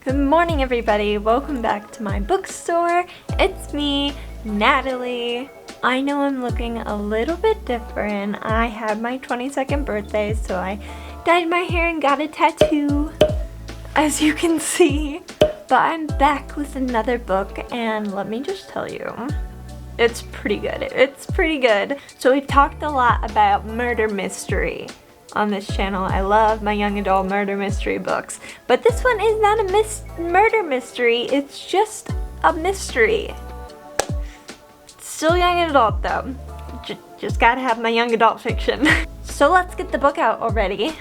Good morning, everybody. Welcome back to my bookstore. It's me, Natalie. I know I'm looking a little bit different. I had my 22nd birthday, so I dyed my hair and got a tattoo, as you can see. But I'm back with another book, and let me just tell you, it's pretty good. It's pretty good. So we've talked a lot about murder mystery on this channel. I love my young adult murder mystery books. But this one is not a murder mystery, it's just a mystery. It's still young adult though. Just gotta have my young adult fiction. So let's get the book out already.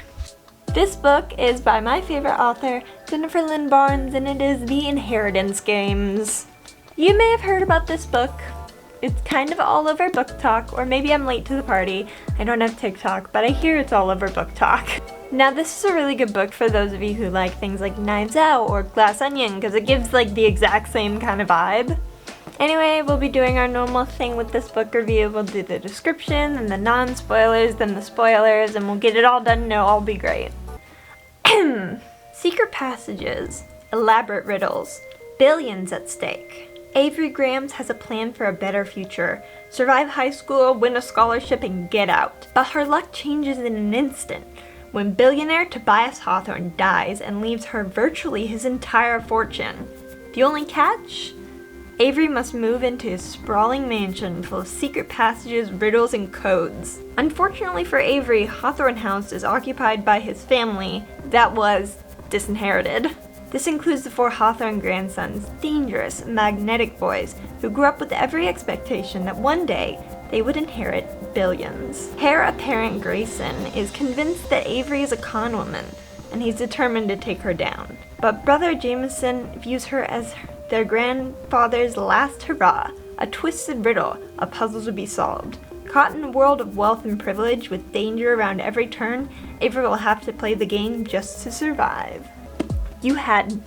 This book is by my favorite author, Jennifer Lynn Barnes, and it is The Inheritance Games. You may have heard about this book. It's kind of all over Book Talk, or maybe I'm late to the party. I don't have TikTok, but I hear it's all over Book Talk. Now this is a really good book for those of you who like things like Knives Out or Glass Onion, because it gives like the exact same kind of vibe. Anyway, we'll be doing our normal thing with this book review. We'll do the description, and the non-spoilers, then the spoilers, and we'll get it all done and it'll all be great. Secret passages, elaborate riddles, billions at stake. Avery Grahams has a plan for a better future. Survive high school, win a scholarship, and get out. But her luck changes in an instant when billionaire Tobias Hawthorne dies and leaves her virtually his entire fortune. The only catch? Avery must move into his sprawling mansion full of secret passages, riddles, and codes. Unfortunately for Avery, Hawthorne House is occupied by his family that was disinherited. This includes the 4 Hawthorne grandsons, dangerous, magnetic boys who grew up with every expectation that one day they would inherit billions. Heir apparent Grayson is convinced that Avery is a con woman, and he's determined to take her down. But brother Jameson views her as their grandfather's last hurrah, a twisted riddle, a puzzle to be solved. Caught in a world of wealth and privilege with danger around every turn, Avery will have to play the game just to survive. You had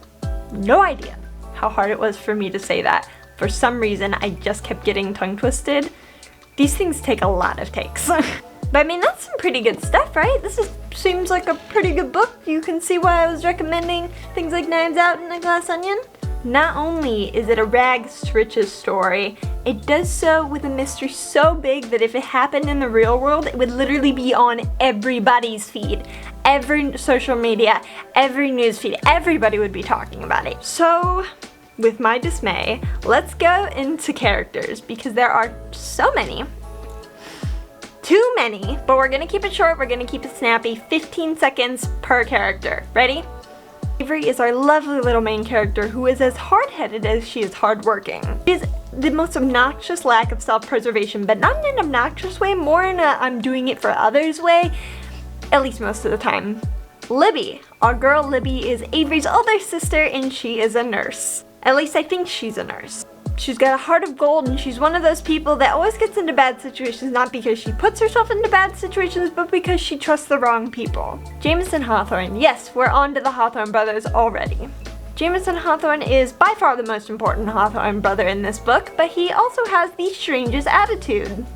no idea how hard it was for me to say that. For some reason, I just kept getting tongue twisted. These things take a lot of takes. But I mean, that's some pretty good stuff, right? Seems like a pretty good book. You can see why I was recommending things like Knives Out and A Glass Onion. Not only is it a rags to riches story, it does so with a mystery so big that if it happened in the real world, it would literally be on everybody's feed. Every social media, every news feed, everybody would be talking about it. So, with my dismay, let's go into characters because there are so many. Too many, but we're gonna keep it short, we're gonna keep it snappy, 15 seconds per character. Ready? Avery is our lovely little main character who is as hard-headed as she is hardworking. She is the most obnoxious lack of self-preservation, but not in an obnoxious way, more in a I'm doing it for others way, at least most of the time. Libby. Our girl Libby is Avery's older sister and she is a nurse. At least I think she's a nurse. She's got a heart of gold and she's one of those people that always gets into bad situations not because she puts herself into bad situations but because she trusts the wrong people. Jameson Hawthorne. Yes, we're on to the Hawthorne brothers already. Jameson Hawthorne is by far the most important Hawthorne brother in this book, but he also has the strangest attitude.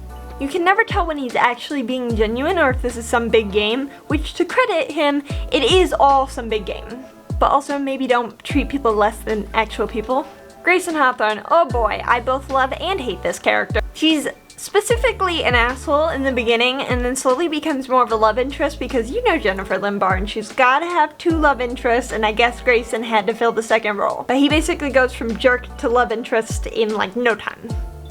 You can never tell when he's actually being genuine or if this is some big game, which to credit him, it is all some big game. But also maybe don't treat people less than actual people. Grayson Hawthorne, oh boy, I both love and hate this character. She's specifically an asshole in the beginning and then slowly becomes more of a love interest because you know Jennifer Lynn Barnes, she's gotta have 2 love interests, and I guess Grayson had to fill the second role. But he basically goes from jerk to love interest in like no time.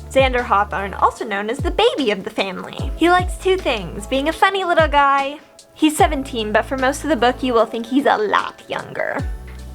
Xander Hawthorne, also known as the baby of the family. He likes 2 things, being a funny little guy. He's 17, but for most of the book you will think he's a lot younger.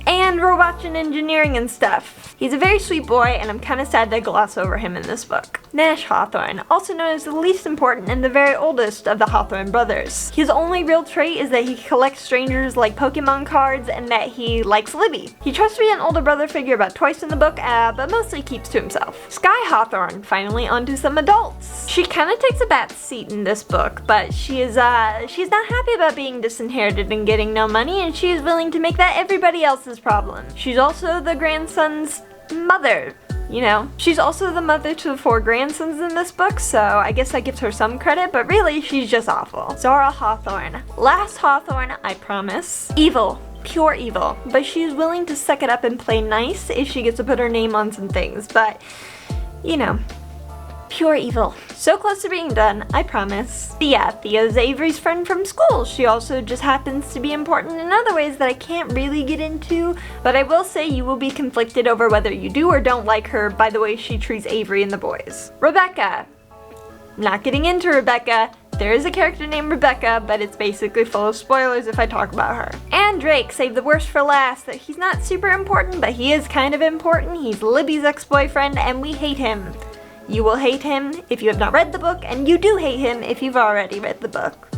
And robots and engineering and stuff. He's a very sweet boy, and I'm kind of sad they gloss over him in this book. Nash Hawthorne, also known as the least important and the very oldest of the Hawthorne brothers. His only real trait is that he collects strangers like Pokemon cards and that he likes Libby. He tries to be an older brother figure about twice in the book, but mostly keeps to himself. Sky Hawthorne, finally onto some adults. She kind of takes a back seat in this book, but she's not happy about being disinherited and getting no money, and she is willing to make that everybody else's problem. She's also the grandson's mother, you know. She's also the mother to the 4 grandsons in this book, so I guess that gives her some credit, but really, she's just awful. Zara Hawthorne. Last Hawthorne, I promise. Evil. pure evil, but she's willing to suck it up and play nice if she gets to put her name on some things, but, you know, pure evil. So close to being done, I promise. Thea. Thea's Avery's friend from school. She also just happens to be important in other ways that I can't really get into, but I will say you will be conflicted over whether you do or don't like her by the way she treats Avery and the boys. Rebecca. Not getting into Rebecca. There is a character named Rebecca, but it's basically full of spoilers if I talk about her. And Drake, save the worst for last. He's not super important, but he is kind of important. He's Libby's ex-boyfriend, and we hate him. You will hate him if you have not read the book, and you do hate him if you've already read the book.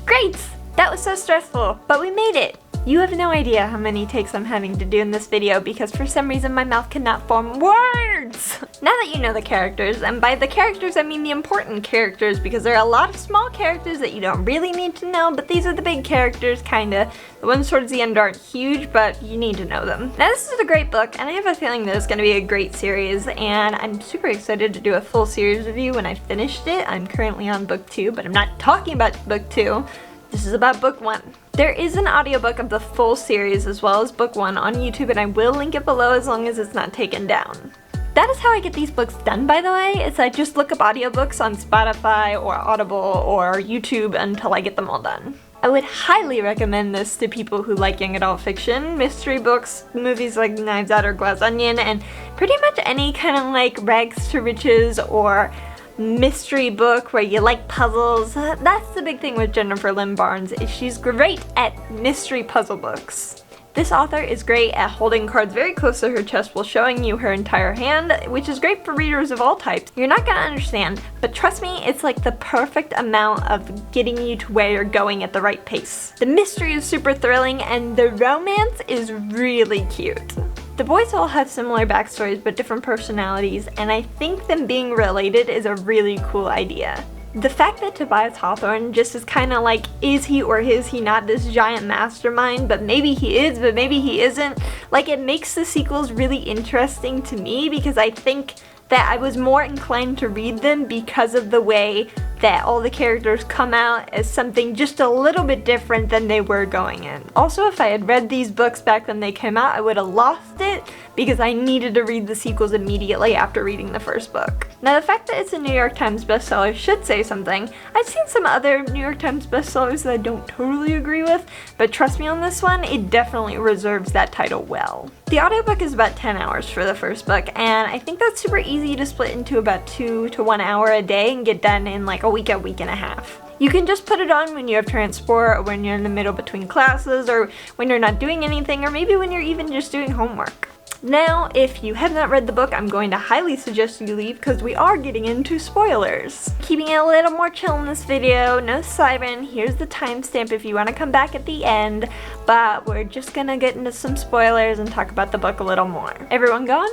Great! That was so stressful, but we made it! You have no idea how many takes I'm having to do in this video because for some reason my mouth cannot form words! Now that you know the characters, and by the characters I mean the important characters because there are a lot of small characters that you don't really need to know, but these are the big characters, kinda. The ones towards the end aren't huge, but you need to know them. Now this is a great book, and I have a feeling that it's going to be a great series, and I'm super excited to do a full series review when I've finished it. I'm currently on book 2, but I'm not talking about book 2. This is about book 1. There is an audiobook of the full series as well as book 1 on YouTube, and I will link it below as long as it's not taken down. That is how I get these books done, by the way, is I just look up audiobooks on Spotify or Audible or YouTube until I get them all done. I would highly recommend this to people who like young adult fiction, mystery books, movies like Knives Out or Glass Onion, and pretty much any kind of like rags to riches or mystery book where you like puzzles. That's the big thing with Jennifer Lynn Barnes, is she's great at mystery puzzle books. This author is great at holding cards very close to her chest while showing you her entire hand, which is great for readers of all types. You're not gonna understand, but trust me, it's like the perfect amount of getting you to where you're going at the right pace. The mystery is super thrilling and the romance is really cute. The boys all have similar backstories but different personalities, and I think them being related is a really cool idea. The fact that Tobias Hawthorne just is kind of like, is he or is he not this giant mastermind, but maybe he is, but maybe he isn't, like it makes the sequels really interesting to me because I think that I was more inclined to read them because of the way that all the characters come out as something just a little bit different than they were going in. Also, if I had read these books back when they came out, I would have lost it because I needed to read the sequels immediately after reading the first book. Now, the fact that it's a New York Times bestseller should say something. I've seen some other New York Times bestsellers that I don't totally agree with, but trust me on this one, it definitely reserves that title well. The audiobook is about 10 hours for the first book, and I think that's super easy to split into about 2 to 1 hour a day and get done in like a week and a half. You can just put it on when you have transport, or when you're in the middle between classes, or when you're not doing anything, or maybe when you're even just doing homework. Now, if you have not read the book, I'm going to highly suggest you leave because we are getting into spoilers. Keeping it a little more chill in this video, no siren, here's the timestamp if you want to come back at the end, but we're just gonna get into some spoilers and talk about the book a little more. Everyone gone?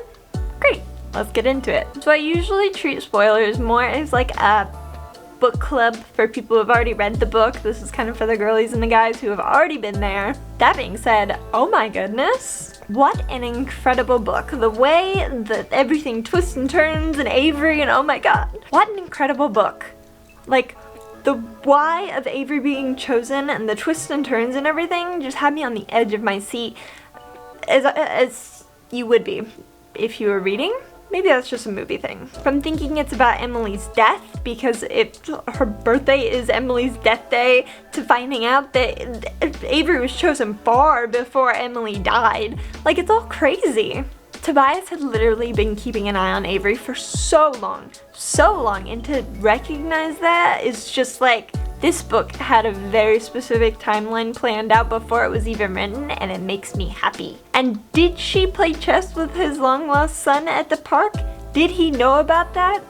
Great, let's get into it. So I usually treat spoilers more as like a book club for people who have already read the book. This is kind of for the girlies and the guys who have already been there. That being said, oh my goodness, what an incredible book. The way that everything twists and turns and Avery and oh my god, what an incredible book. Like, the why of Avery being chosen and the twists and turns and everything just had me on the edge of my seat, as you would be if you were reading. Maybe that's just a movie thing. From thinking it's about Emily's death, because her birthday is Emily's death day, to finding out that Avery was chosen far before Emily died. Like, it's all crazy. Tobias had literally been keeping an eye on Avery for so long, and to recognize that is just like, this book had a very specific timeline planned out before it was even written, and it makes me happy. And did she play chess with his long-lost son at the park? Did he know about that?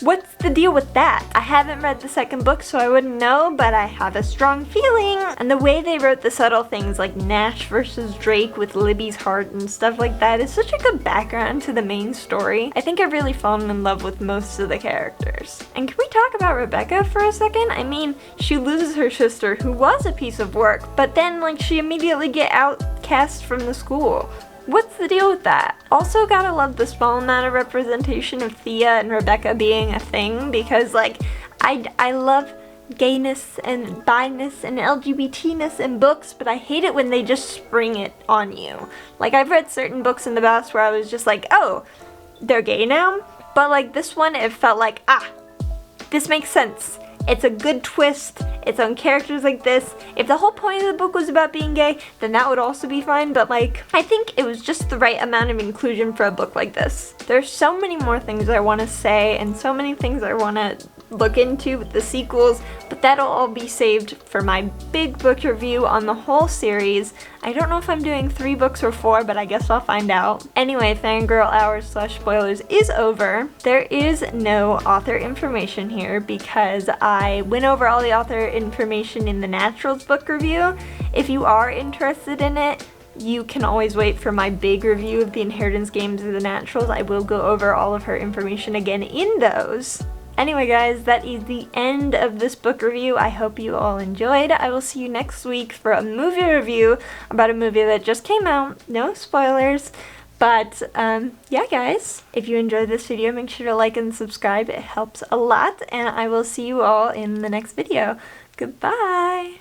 What's the deal with that? I haven't read the second book, so I wouldn't know, but I have a strong feeling. And the way they wrote the subtle things like Nash versus Drake with Libby's heart and stuff like that is such a good background to the main story. I think I've really fallen in love with most of the characters. And can we talk about Rebecca for a second? I mean, she loses her sister, who was a piece of work, but then like she immediately get outcast from the school. What's the deal with that? Also, gotta love the small amount of representation of Thea and Rebecca being a thing, because like I love gayness and bi-ness and LGBT-ness in books, but I hate it when they just spring it on you. Like, I've read certain books in the past where I was just like, oh, they're gay now? But like this one, it felt like, this makes sense. It's a good twist. It's on characters like this. If the whole point of the book was about being gay, then that would also be fine, but like, I think it was just the right amount of inclusion for a book like this. There's so many more things I want to say and so many things I want to look into with the sequels, but that'll all be saved for my big book review on the whole series. I don't know if I'm doing 3 books or 4, but I guess I'll find out. Anyway, Fangirl Hours / spoilers is over. There is no author information here because I went over all the author information in the Naturals book review. If you are interested in it, you can always wait for my big review of the Inheritance Games of the Naturals. I will go over all of her information again in those. Anyway guys, that is the end of this book review. I hope you all enjoyed. I will see you next week for a movie review about a movie that just came out. No spoilers. But yeah guys, if you enjoyed this video, make sure to like and subscribe. It helps a lot, and I will see you all in the next video. Goodbye!